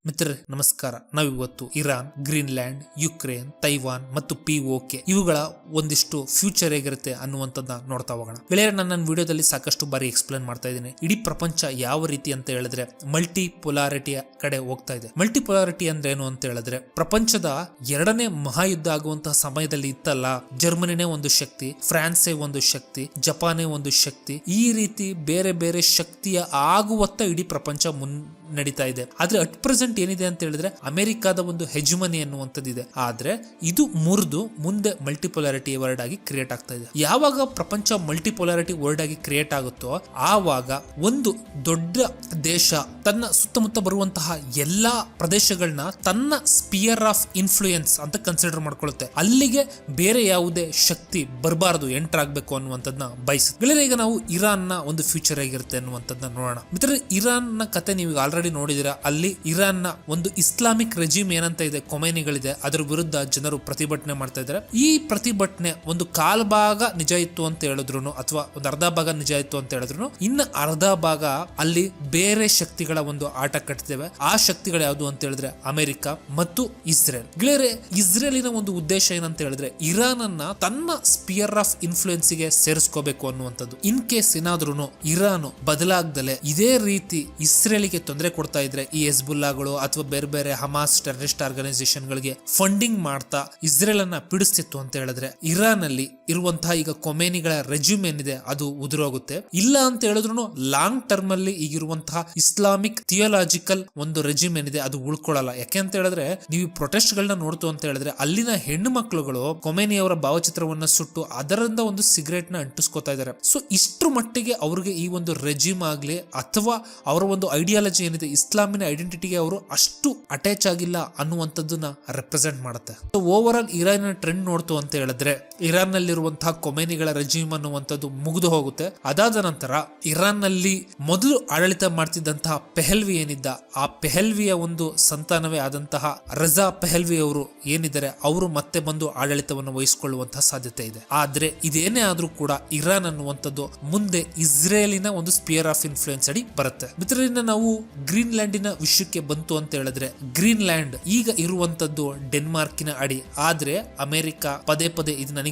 ಮಿತ್ರರೇ ನಮಸ್ಕಾರ. ನಾವಿವತ್ತು ಇರಾನ್, ಗ್ರೀನ್ಲ್ಯಾಂಡ್, ಯುಕ್ರೇನ್, ತೈವಾನ್ ಮತ್ತು POK ಇವುಗಳ ಒಂದಿಷ್ಟು ಫ್ಯೂಚರ್ ಹೇಗಿರುತ್ತೆ ಅನ್ನುವಂಥದ್ದನ್ನ ನೋಡ್ತಾ ಹೋಗೋಣ. ಗೆಳೆಯರೆ, ನನ್ನ ವಿಡಿಯೋದಲ್ಲಿ ಸಾಕಷ್ಟು ಬಾರಿ ಎಕ್ಸ್ಪ್ಲೇನ್ ಮಾಡ್ತಾ ಇದ್ದೀನಿ. ಇಡೀ ಪ್ರಪಂಚ ಯಾವ ರೀತಿ ಅಂತ ಹೇಳಿದ್ರೆ ಮಲ್ಟಿಪೊಲಾರಿಟಿಯ ಕಡೆ ಹೋಗ್ತಾ ಇದೆ. ಮಲ್ಟಿಪೊಲಾರಿಟಿ ಅಂದ್ರೆ ಏನು ಅಂತ ಹೇಳಿದ್ರೆ, ಪ್ರಪಂಚದ ಎರಡನೇ ಮಹಾಯುದ್ಧ ಆಗುವಂತಹ ಸಮಯದಲ್ಲಿ ಇತ್ತಲ್ಲ, ಜರ್ಮನಿನೇ ಒಂದು ಶಕ್ತಿ, ಫ್ರಾನ್ಸೇ ಒಂದು ಶಕ್ತಿ, ಜಪಾನೇ ಒಂದು ಶಕ್ತಿ, ಈ ರೀತಿ ಬೇರೆ ಬೇರೆ ಶಕ್ತಿಯ ಆಗುವತ್ತ ಇಡೀ ಪ್ರಪಂಚ ನಡೀತಾ ಇದೆ. ಆದ್ರೆ ಅಟ್ ಪ್ರೆಸೆಂಟ್ ಏನಿದೆ ಅಂತ ಹೇಳಿದ್ರೆ ಅಮೆರಿಕಾದ ಒಂದು ಹೆಜುಮನಿ ಅನ್ನುವಂಥದ್ದಿದೆ. ಆದ್ರೆ ಇದು ಮುರಿದು ಮುಂದೆ ಮಲ್ಟಿಪೊಲಾರಿಟಿ ವರ್ಡ್ ಆಗಿ ಕ್ರಿಯೇಟ್ ಆಗ್ತಾ ಇದೆ. ಯಾವಾಗ ಪ್ರಪಂಚ ಮಲ್ಟಿಪೊಲಾರಿಟಿ ವರ್ಡ್ ಆಗಿ ಕ್ರಿಯೇಟ್ ಆಗುತ್ತೋ ಆವಾಗ ಒಂದು ದೊಡ್ಡ ದೇಶ ತನ್ನ ಸುತ್ತಮುತ್ತ ಬರುವಂತಹ ಎಲ್ಲಾ ಪ್ರದೇಶಗಳನ್ನ ತನ್ನ ಸ್ಪಿಯರ್ ಆಫ್ ಇನ್ಫ್ಲೂಯೆನ್ಸ್ ಅಂತ ಕನ್ಸಿಡರ್ ಮಾಡ್ಕೊಳ್ಳುತ್ತೆ. ಅಲ್ಲಿಗೆ ಬೇರೆ ಯಾವುದೇ ಶಕ್ತಿ ಬರಬಾರದು, ಎಂಟರ್ ಆಗ್ಬೇಕು ಅನ್ನುವಂಥದ್ದನ್ನ ಬಯಸುತ್ತೆ. ಈಗ ನಾವು ಇರಾನ್ ನ ಒಂದು ಫ್ಯೂಚರ್ ಆಗಿರುತ್ತೆ ಅನ್ನುವಂಥದ್ದನ್ನ ನೋಡೋಣ. ಮಿತ್ರರೇ, ಇರಾನ್ ನ ಕತೆ ನೀವು ಆಲ್ರೆಡಿ ನೋಡಿದಿರಾ. ಅಲ್ಲಿ ಇರಾನ್ ನ ಒಂದು ಇಸ್ಲಾಮಿಕ್ ರೆಜಿಮ್ ಏನಂತ ಇದೆ, ಕೊಮೈನಿಗಳಿದೆ, ಅದರ ವಿರುದ್ಧ ಜನರು ಪ್ರತಿಭಟನೆ ಮಾಡ್ತಾ ಇದ್ದಾರೆ. ಈ ಪ್ರತಿಭಟನೆ ಒಂದು ಕಾಲ್ ಭಾಗ ನಿಜ ಇತ್ತು ಅಂತ ಹೇಳಿದ್ರು, ಅಥವಾ ಒಂದು ಅರ್ಧ ಭಾಗ ನಿಜ ಇತ್ತು ಅಂತ ಹೇಳಿದ್ರು, ಇನ್ನು ಅರ್ಧ ಭಾಗ ಅಲ್ಲಿ ಬೇರೆ ಶಕ್ತಿಗಳ ಒಂದು ಆಟ ಕಟ್ತಿದ್ದೇವೆ. ಆ ಶಕ್ತಿಗಳು ಯಾವುದು ಅಂತ ಹೇಳಿದ್ರೆ ಅಮೆರಿಕ ಮತ್ತು ಇಸ್ರೇಲ್. ಗೆಳೆಯರೆ, ಇಸ್ರೇಲಿನ ಒಂದು ಉದ್ದೇಶ ಏನಂತ ಹೇಳಿದ್ರೆ ಇರಾನ್ ಅನ್ನ ತನ್ನ ಸ್ಪಿಯರ್ ಆಫ್ ಇನ್ಫ್ಲೂಯೆನ್ಸ್ ಗೆ ಸೇರಿಸ್ಕೋಬೇಕು ಅನ್ನುವಂಥದ್ದು. ಇನ್ ಕೇಸ್ ಏನಾದ್ರೂ ಇರಾನ್ ಬದಲಾಗ್ದಲೆ ಇದೇ ರೀತಿ ಇಸ್ರೇಲಿಗೆ ತೊಂದರೆ ಕೊಡ್ತಾ ಇದ್ರೆ, ಈ ಹೆಜ್ಬುಲ್ಲಾಗಳು ಅಥವಾ ಬೇರೆ ಬೇರೆ ಹಮಾಸ್ ಟೆರರಿಸ್ಟ್ ಆರ್ಗನೈಸೇಷನ್ ಗಳಿಗೆ ಫಂಡಿಂಗ್ ಮಾಡ್ತಾ ಇಸ್ರೇಲ್ ಅನ್ನ ಪೀಡಿಸ್ತಿತ್ತು ಅಂತ ಹೇಳಿದ್ರೆ, ಇರಾನ್ ಅಲ್ಲಿ ಇರುವಂತಹ ಈಗ ಕೊಮೇನಿಗಳ ರೆಜ್ಯೂಮ್ ಏನಿದೆ ಅದು ಉದುರೋಗುತ್ತೆ. ಇಲ್ಲ ಅಂತ ಹೇಳಿದ್ರು ಲಾಂಗ್ ಟರ್ಮ್ ಅಲ್ಲಿ ಈಗಿರುವಂತಹ ಇಸ್ಲಾಮಿಕ್ ಥಿಯೋಲಾಜಿಕಲ್ ಒಂದು ರೆಜ್ಯೂಮ್ ಏನಿದೆ ಅದು ಉಳ್ಕೊಳ್ಳಲ್ಲ. ಯಾಕೆ ಅಂತ ಹೇಳಿದ್ರೆ, ನೀವು ಪ್ರೊಟೆಸ್ಟ್ ಗಳನ್ನ ನೋಡ್ತು ಅಂತ ಹೇಳಿದ್ರೆ ಅಲ್ಲಿನ ಹೆಣ್ಣು ಮಕ್ಕಳುಗಳು ಕೊಮೇನಿ ಅವರ ಭಾವಚಿತ್ರವನ್ನ ಸುಟ್ಟು ಅದರಿಂದ ಒಂದು ಸಿಗರೇಟ್ ನ ಅಂಟಿಸ್ಕೋತಾ ಇದ್ದಾರೆ. ಸೊ ಇಷ್ಟರ ಮಟ್ಟಿಗೆ ಅವ್ರಿಗೆ ಈ ಒಂದು ರೆಜ್ಯೂಮ್ ಆಗ್ಲಿ ಅಥವಾ ಅವರ ಒಂದು ಐಡಿಯಾಲಜಿ ಏನಿದೆ, ಇಸ್ಲಾಮಿನ ಐಡೆಂಟಿಟಿಗೆ ಅವರು ಅಷ್ಟು ಅಟ್ಯಾಚ್ ಆಗಿಲ್ಲ ಅನ್ನುವಂಥದ್ದನ್ನ ರೆಪ್ರೆಸೆಂಟ್ ಮಾಡುತ್ತೆ. ಓವರ್ ಆಲ್ ಇರಾನ್ ಟ್ರೆಂಡ್ ನೋಡ್ತು ಅಂತ ಹೇಳಿದ್ರೆ ಇರಾನ್ ನಲ್ಲಿರುವಂತಹ ಕೊಮೇನಿಗಳ ರೆಜಿಮ್ ಅನ್ನುವಂಥದ್ದು ಮುಗಿದು ಹೋಗುತ್ತೆ. ಅದಾದ ನಂತರ ಇರಾನ್ ನಲ್ಲಿ ಮೊದಲು ಆಡಳಿತ ಮಾಡ್ತಿದ್ದಂತಹ ಪೆಹಲ್ವಿ ಏನಿದ್ದ, ಆ ಪೆಹಲ್ವಿಯ ಒಂದು ಸಂತಾನವೇ ಆದಂತಹ ರಜಾ ಪೆಹಲ್ವಿ ಅವರು ಏನಿದ್ದಾರೆ, ಅವರು ಮತ್ತೆ ಬಂದು ಆಡಳಿತವನ್ನು ವಹಿಸಿಕೊಳ್ಳುವಂತಹ ಸಾಧ್ಯತೆ ಇದೆ. ಆದ್ರೆ ಇದೇನೇ ಆದ್ರೂ ಕೂಡ ಇರಾನ್ ಅನ್ನುವಂಥದ್ದು ಮುಂದೆ ಇಸ್ರೇಲಿನ ಒಂದು ಸ್ಪಿಯರ್ ಆಫ್ ಇನ್ಫ್ಲೂಯೆನ್ಸ್ ಅಡಿ ಬರುತ್ತೆ. ಮಿತ್ರರಿಂದ ನಾವು ಗ್ರೀನ್ಲ್ಯಾಂಡಿನ ವಿಷಯಕ್ಕೆ ಬಂತು ಅಂತ ಹೇಳಿದ್ರೆ, ಗ್ರೀನ್ಲ್ಯಾಂಡ್ ಈಗ ಇರುವಂತದ್ದು ಡೆನ್ಮಾರ್ಕಿನ ಅಡಿ. ಆದ್ರೆ ಅಮೆರಿಕ ಪದೇ ಪದೇ ಇದು ನನಗೆ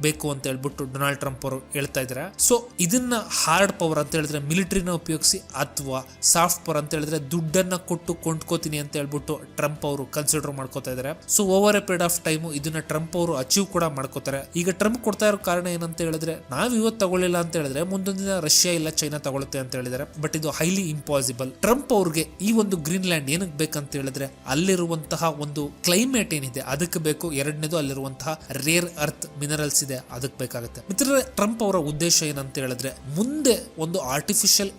ಬೇಕು ಅಂತ ಹೇಳ್ಬಿಟ್ಟು ಡೊನಾಲ್ಡ್ ಟ್ರಂಪ್ ಅವರು ಹೇಳ್ತಾ ಇದ್ದಾರೆ. ಸೊ ಇದನ್ನ ಹಾರ್ಡ್ ಪವರ್ ಅಂತ ಹೇಳಿದ್ರೆ ಮಿಲಿಟರಿನ ಉಪಯೋಗಿಸಿ, ಅಥವಾ ಸಾಫ್ಟ್ ಪವರ್ ಅಂತ ಹೇಳಿದ್ರೆ ದುಡ್ಡನ್ನ ಕೊಟ್ಟು ಕೊಂಡ್ಕೋತೀನಿ ಅಂತ ಹೇಳ್ಬಿಟ್ಟು ಟ್ರಂಪ್ ಅವರು ಕನ್ಸಿಡರ್ ಮಾಡ್ಕೋತಾ ಇದ್ದಾರೆ. So over A period of time ಇದನ್ನ ಟ್ರಂಪ್ ಅವರು ಅಚೀವ್ ಕೂಡ ಮಾಡ್ಕೋತಾರೆ. ಈಗ ಟ್ರಂಪ್ ಕೊಡ್ತಾ ಇರೋ ಕಾರಣ ಏನಂತ ಹೇಳಿದ್ರೆ, ನಾವ್ ಇವತ್ತು ತಗೊಳ್ಳಿಲ್ಲ ಅಂತ ಹೇಳಿದ್ರೆ ಮುಂದೊಂದು ದಿನ ರಷ್ಯಾ ಇಲ್ಲ ಚೈನಾ ತಗೊಳುತ್ತೆ ಅಂತ ಹೇಳಿದ್ದಾರೆ. ಬಟ್ ಇದು ಹೈಲಿ ಇಂಪಾಸಿಬಲ್. ಟ್ರಂಪ್ ಅವ್ರಿಗೆ ಈ ಒಂದು ಗ್ರೀನ್ಲ್ಯಾಂಡ್ ಏನಕ್ಕೆ ಬೇಕಂತ ಹೇಳಿದ್ರೆ ಅಲ್ಲಿರುವಂತಹ ಒಂದು ಕ್ಲೈಮೇಟ್ ಏನಿದೆ ಅದಕ್ಕೆ ಬೇಕು. ಎರಡನೇದು ಅಲ್ಲಿರುವಂತಹ ರೇರ್ ಅರ್ತ್ ಮಿನರಲ್ಸ್ ಇದೆ, ಅದಕ್ಕೆ ಬೇಕಾಗುತ್ತೆ. ಮಿತ್ರರೇ, ಟ್ರಂಪ್ ಅವರ ಉದ್ದೇಶ ಏನಂತ ಹೇಳಿದ್ರೆ ಮುಂದೆ ಒಂದು ಆರ್ಟಿಫಿಷಿಯಲ್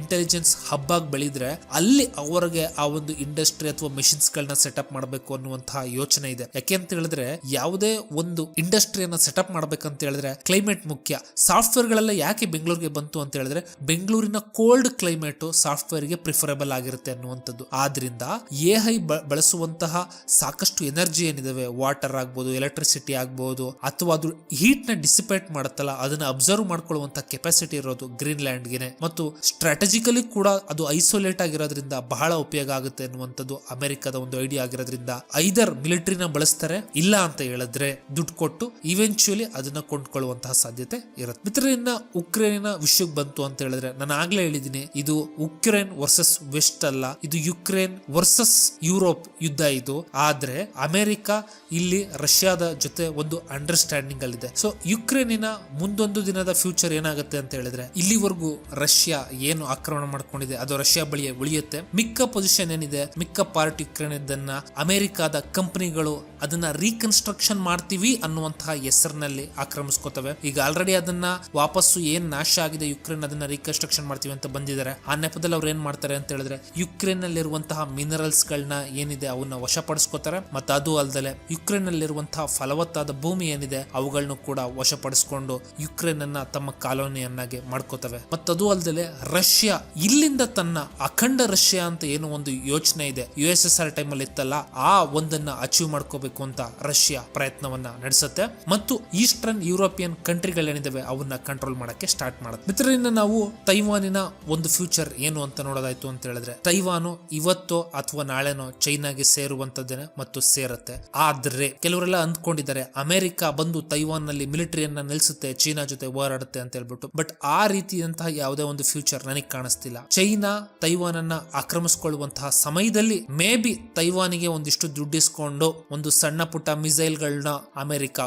ಇಂಟೆಲಿಜೆನ್ಸ್ ಹಬ್ ಆಗಿ ಬೆಳೆದ್ರೆ ಅಲ್ಲಿ ಅವರಿಗೆ ಆ ಒಂದು ಇಂಡಸ್ಟ್ರಿ ಅಥವಾ ಮೆಷಿನ್ಸ್ ಗಳನ್ನ ಸೆಟಪ್ ಮಾಡಬೇಕು ಅನ್ನುವಂತಹ ಯೋಚನೆ ಇದೆ. ಯಾಕೆ ಅಂತ ಹೇಳಿದ್ರೆ ಯಾವುದೇ ಒಂದು ಇಂಡಸ್ಟ್ರಿಯನ್ನ ಸೆಟಪ್ ಮಾಡ್ಬೇಕಂತ ಹೇಳಿದ್ರೆ ಕ್ಲೈಮೇಟ್ ಮುಖ್ಯ. ಸಾಫ್ಟ್ವೇರ್ ಗಳೆಲ್ಲ ಯಾಕೆ ಬೆಂಗಳೂರಿಗೆ ಬಂತು ಅಂತ ಹೇಳಿದ್ರೆ ಬೆಂಗಳೂರಿನ ಕೋಲ್ಡ್ ಕ್ಲೈಮೇಟ್ ಸಾಫ್ಟ್ವೇರ್ ಗೆ ಪ್ರಿಫರಬಲ್ ಆಗಿರುತ್ತೆ ಅನ್ನುವಂಥದ್ದು. ಆದ್ರಿಂದ AI ಬಳಸುವಂತಹ ಸಾಕಷ್ಟು ಎನರ್ಜಿ ಏನಿದಾವೆ, ವಾಟರ್ ಆಗ್ಬೋದು, ಎಲೆಕ್ಟ್ರಿಸಿಟಿ ಆಗ್ಬೋದು, ಅಥವಾ ಅದು ಹೀಟ್ ನ ಡಿಸಿಪೇಟ್ ಮಾಡುತ್ತಲ್ಲ ಅದನ್ನ ಅಬ್ಸರ್ವ್ ಮಾಡ್ಕೊಳ್ಳುವಂತ ಕೆಪಾಸಿಟಿ ಇರೋದು ಗ್ರೀನ್ಲ್ಯಾಂಡ್ ಗೆ. ಮತ್ತು ಸ್ಟ್ರಾಟಜಿಕಲಿ ಕೂಡ ಅದು ಐಸೋಲೇಟ್ ಆಗಿರೋದ್ರಿಂದ ಬಹಳ ಉಪಯೋಗ ಆಗುತ್ತೆ ಅನ್ನುವಂಥದ್ದು ಅಮೆರಿಕದ ಒಂದು ಐಡಿಯಾ ಆಗಿರೋದ್ರಿಂದ ಐದರ್ ಮಿಲಿಟರಿನ ಬಳಸ್ತಾರೆ, ಇಲ್ಲ ಅಂತ ಹೇಳಿದ್ರೆ ದುಡ್ಡು ಕೊಟ್ಟು ಇವೆಂಚುಯಲಿ ಅದನ್ನ ಕೊಂಡ್ಕೊಳ್ಳುವಂತಹ ಸಾಧ್ಯತೆ ಇರುತ್ತೆ. ಮಿತ್ರರಿಂದ ಉಕ್ರೇನಿನ ವಿಷಯಕ್ಕೆ ಬಂತು ಅಂತ ಹೇಳಿದ್ರೆ ನಾನು ಆಗ್ಲೇ ಹೇಳಿದ್ದೀನಿ, ಇದು ಉಕ್ರೇನ್ ವರ್ಸಸ್ ವೆಸ್ಟ್ ಅಲ್ಲ, ಇದು ಯುಕ್ರೇನ್ ವರ್ಸಸ್ ಯುರೋಪ್ ಯುದ್ಧ ಇದು. ಆದ್ರೆ ಅಮೆರಿಕ ಇಲ್ಲಿ ರಷ್ಯಾದ ಜೊತೆ ಒಂದು ಅಂಡರ್ಸ್ಟ್ಯಾಂಡಿಂಗ್ ಅಲ್ಲಿದೆ. ಸೊ ಯುಕ್ರೇನಿನ ಮುಂದೊಂದು ದಿನದ ಫ್ಯೂಚರ್ ಏನಾಗುತ್ತೆ ಅಂತ ಹೇಳಿದ್ರೆ, ಇಲ್ಲಿವರೆಗೂ ರಷ್ಯಾ ಏನು ಆಕ್ರಮಣ ಮಾಡ್ಕೊಂಡಿದೆ ಅದು ರಷ್ಯಾ ಬಳಿಯೇ ಉಳಿಯುತ್ತೆ. ಮಿಕ್ಕ ಪೊಸಿಷನ್ ಏನಿದೆ, ಮಿಕ್ಕ ಪಾರ್ಟ್ ಯುಕ್ರೇನ್ ಇದನ್ನ ಅಮೆರಿಕಾದ ಕಂಪನಿಗಳು ಅದನ್ನ ರೀಕನ್ಸ್ಟ್ರಕ್ಷನ್ ಮಾಡ್ತೀವಿ ಅನ್ನುವಂತಹ ಹೆಸರಿನಲ್ಲಿ ಆಕ್ರಮಿಸ್ಕೋತವೆ. ಈಗ ಆಲ್ರೆಡಿ ಅದನ್ನ ವಾಪಸ್ಸು ಏನ್ ನಾಶ ಆಗಿದೆ ಯುಕ್ರೇನ್ ಅದನ್ನ ರೀಕನ್ಸ್ಟ್ರಕ್ಷನ್ ಮಾಡ್ತೀವಿ ಅಂತ ಬಂದಿದ್ದಾರೆ. ಆ ನೆಪದಲ್ಲಿ ಅವ್ರು ಏನ್ ಮಾಡ್ತಾರೆ ಅಂತ ಹೇಳಿದ್ರೆ ಯುಕ್ರೇನ್ ನಲ್ಲಿರುವಂತಹ ಮಿನರಲ್ಸ್ ಗಳನ್ನ ಏನಿದೆ ಅವನ್ನ ವಶಪಡಿಸ್ಕೋತಾರೆ. ಮತ್ತೆ ಅದು ಅಲ್ದಲೆ ಯುಕ್ರೇನ್ ನಲ್ಲಿರುವಂತಹ ಫಲವತ್ತಾದ ಭೂಮಿ ಏನಿದೆ ಅವುಗಳನ್ನ ಮಿಸೈಲ್ಗಳನ್ನು ಕೂಡ ವಶಪಡಿಸಿಕೊಂಡು ಯುಕ್ರೇನ್ ಅನ್ನ ತಮ್ಮ ಕಾಲೋನಿಯನ್ನಾಗಿ ಮಾಡ್ಕೋತವೆ. ಮತ್ತದು ಅಲ್ಲದೆ ರಷ್ಯಾ ಇಲ್ಲಿಂದ ತನ್ನ ಅಖಂಡ ರಷ್ಯಾ ಅಂತ ಏನು ಒಂದು ಯೋಚನೆ ಇದೆ USSR ಟೈಮ್ ಅಲ್ಲಿ ಇತ್ತಲ್ಲ, ಆ ಒಂದನ್ನ ಅಚೀವ್ ಮಾಡ್ಕೋಬೇಕು ಅಂತ ರಷ್ಯಾ ಪ್ರಯತ್ನವನ್ನ ನಡೆಸುತ್ತೆ ಮತ್ತು ಈಸ್ಟರ್ನ್ ಯುರೋಪಿಯನ್ ಕಂಟ್ರಿಗಳೇನಿದಾವೆ ಅವನ್ನ ಕಂಟ್ರೋಲ್ ಮಾಡಕ್ಕೆ ಸ್ಟಾರ್ಟ್ ಮಾಡುತ್ತೆ. ಮಿತ್ರರಿಂದ ನಾವು ತೈವಾನಿನ ಒಂದು ಫ್ಯೂಚರ್ ಏನು ಅಂತ ನೋಡೋದಾಯ್ತು ಅಂತ ಹೇಳಿದ್ರೆ, ತೈವಾನು ಇವತ್ತೋ ಅಥವಾ ನಾಳೆನೋ ಚೈನಾಗೆ ಸೇರುವಂತದ್ದೇನೆ ಮತ್ತು ಸೇರುತ್ತೆ. ಆದ್ರೆ ಕೆಲವರೆಲ್ಲ ಅಂದ್ಕೊಂಡಿದ್ದಾರೆ ಅಮೆರಿಕ ಬಂದು ತೈವಾನ್ ನಲ್ಲಿ ಮಿಲಿಟರಿಯನ್ನ ನಿಲ್ಲಿಸುತ್ತೆ, ಚೀನಾ ಜೊತೆ ಹೋರಾಡುತ್ತೆ ಅಂತ ಹೇಳ್ಬಿಟ್ಟು. ಬಟ್ ಆ ರೀತಿಯಂತಹ ಯಾವುದೇ ಒಂದು ಫ್ಯೂಚರ್ ನನಗೆ ಕಾಣಿಸ್ತಿಲ್ಲ. ಚೈನಾ ತೈವಾನ್ ಅನ್ನ ಆಕ್ರಮಿಸಿಕೊಳ್ಳುವಂತಹ ಸಮಯದಲ್ಲಿ ಮೇ ಬಿ ತೈವಾನಿಗೆ ಒಂದಿಷ್ಟು ದುಡ್ಡಿಸ್ಕೊಂಡು ಒಂದು ಸಣ್ಣ ಪುಟ್ಟ ಮಿಸೈಲ್ ಗಳನ್ನ ಅಮೆರಿಕ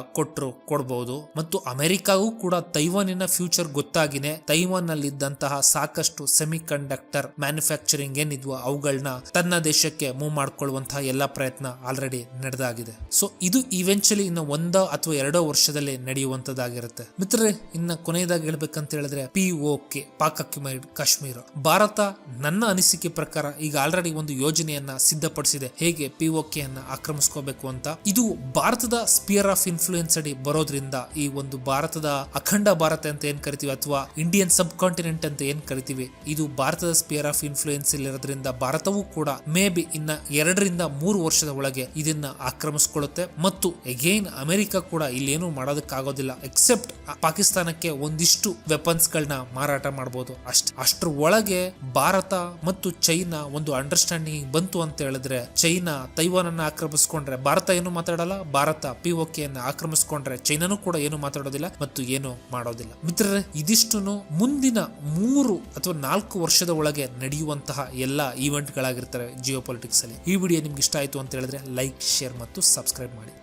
ಕೊಡಬಹುದು. ಮತ್ತು ಅಮೆರಿಕಾಗೂ ಕೂಡ ತೈವಾನಿನ ಫ್ಯೂಚರ್ ಗೊತ್ತಾಗಿನೇ ತೈವಾನ್ ನಲ್ಲಿ ಇದ್ದಂತಹ ಸಾಕಷ್ಟು ಸೆಮಿ ಕಂಡಕ್ಟರ್ ಮ್ಯಾನುಫ್ಯಾಕ್ಚರಿಂಗ್ ಏನಿದ್ವು ಅವುಗಳನ್ನ ತನ್ನ ದೇಶಕ್ಕೆ ಮೂವ್ ಮಾಡ್ಕೊಳ್ಳುವಂತಹ ಎಲ್ಲಾ ಪ್ರಯತ್ನ ಆಲ್ರೆಡಿ ನಡೆದಾಗಿದೆ. ಸೊ ಇದು ಇವೆಂಚುಲಿ ಇನ್ನು 1 ಅಥವಾ 2 ವರ್ಷದಲ್ಲಿ ನಡೆಯುವಂತದ್ದಾಗಿರುತ್ತೆ. ಮಿತ್ರರೇ, ಇನ್ನ ಕೊನೆಯದಾಗಿ ಹೇಳ್ಬೇಕಂತ ಹೇಳಿದ್ರೆ POK ಪಾಕ್ ಆಕ್ಯುಪೈಡ್ ಕಾಶ್ಮೀರ. ಭಾರತ ನನ್ನ ಅನಿಸಿಕೆ ಪ್ರಕಾರ ಈಗ ಆಲ್ರೆಡಿ ಒಂದು ಯೋಜನೆಯನ್ನ ಸಿದ್ಧಪಡಿಸಿದೆ ಹೇಗೆ POK ಅನ್ನ ಆಕ್ರಮಿಸ್ಕೋಬೇಕು ಅಂತ. ಇದು ಭಾರತದ ಸ್ಪಿಯರ್ ಆಫ್ ಇನ್ಫ್ಲೂಯೆನ್ಸ್ ಅಡಿ ಬರೋದ್ರಿಂದ ಈ ಒಂದು ಭಾರತದ ಅಖಂಡ ಭಾರತ ಅಂತ ಏನ್ ಕರಿತೀವಿ ಅಥವಾ ಇಂಡಿಯನ್ ಸಬ್ ಕಾಂಟಿನೆಂಟ್ ಅಂತ ಏನ್ ಕರಿತೀವಿ, ಇದು ಭಾರತದ ಸ್ಪಿಯರ್ ಆಫ್ ಇನ್ಫ್ಲೂಯೆನ್ಸ್ ಇರೋದ್ರಿಂದ ಭಾರತವೂ ಕೂಡ ಮೇ ಬಿ ಇನ್ನ 2 ರಿಂದ 3 ವರ್ಷದ ಒಳಗೆ ಇದನ್ನ ಆಕ್ರಮಿಸಿಕೊಳ್ಳುತ್ತೆ. ಮತ್ತು ಅಗೈನ್ ಅಮೆರಿಕ ಕೂಡ ಇಲ್ಲೇನು ಮಾಡೋದಕ್ಕಾಗೋದಿಲ್ಲ ಎಕ್ಸೆಪ್ಟ್ ಪಾಕಿಸ್ತಾನಕ್ಕೆ ಒಂದಿಷ್ಟು ವೆಪನ್ಸ್ ಗಳನ್ನ ಮಾರಾಟ ಮಾಡಬಹುದು ಅಷ್ಟೇ. ಅಷ್ಟರ ಒಳಗೆ ಭಾರತ ಮತ್ತು ಚೈನಾ ಒಂದು ಅಂಡರ್ಸ್ಟ್ಯಾಂಡಿಂಗ್ ಬಂತು ಅಂತ ಹೇಳಿದ್ರೆ, ಚೈನಾ ತೈವಾನ್ ಅನ್ನ ಆಕ್ರಮಿಸಿಕೊಂಡ್ರೆ ಭಾರತ ಏನು ಮಾತಾಡಲ್ಲ, ಭಾರತ POK ಅನ್ನ ಆಕ್ರಮಿಸಿಕೊಂಡ್ರೆ ಚೈನಾನು ಕೂಡ ಏನು ಮಾತಾಡೋದಿಲ್ಲ ಮತ್ತು ಏನು ಮಾಡೋದಿಲ್ಲ. ಮಿತ್ರರೇ, ಇದಿಷ್ಟು ಮುಂದಿನ 3 ಅಥವಾ 4 ವರ್ಷದ ಒಳಗೆ ನಡೆಯುವಂತಹ ಎಲ್ಲಾ ಈವೆಂಟ್ ಗಳಾಗಿರ್ತವೆ ಜಿಯೋ ಪೊಲಿಟಿಕ್ಸ್ ಅಲ್ಲಿ. ಈ ವಿಡಿಯೋ ನಿಮ್ಗೆ ಇಷ್ಟ ಆಯ್ತು ಅಂತ ಹೇಳಿದ್ರೆ ಲೈಕ್, ಶೇರ್ ಮತ್ತು ಸಬ್ಸ್ಕ್ರೈಬ್ ಮಾಡಿ.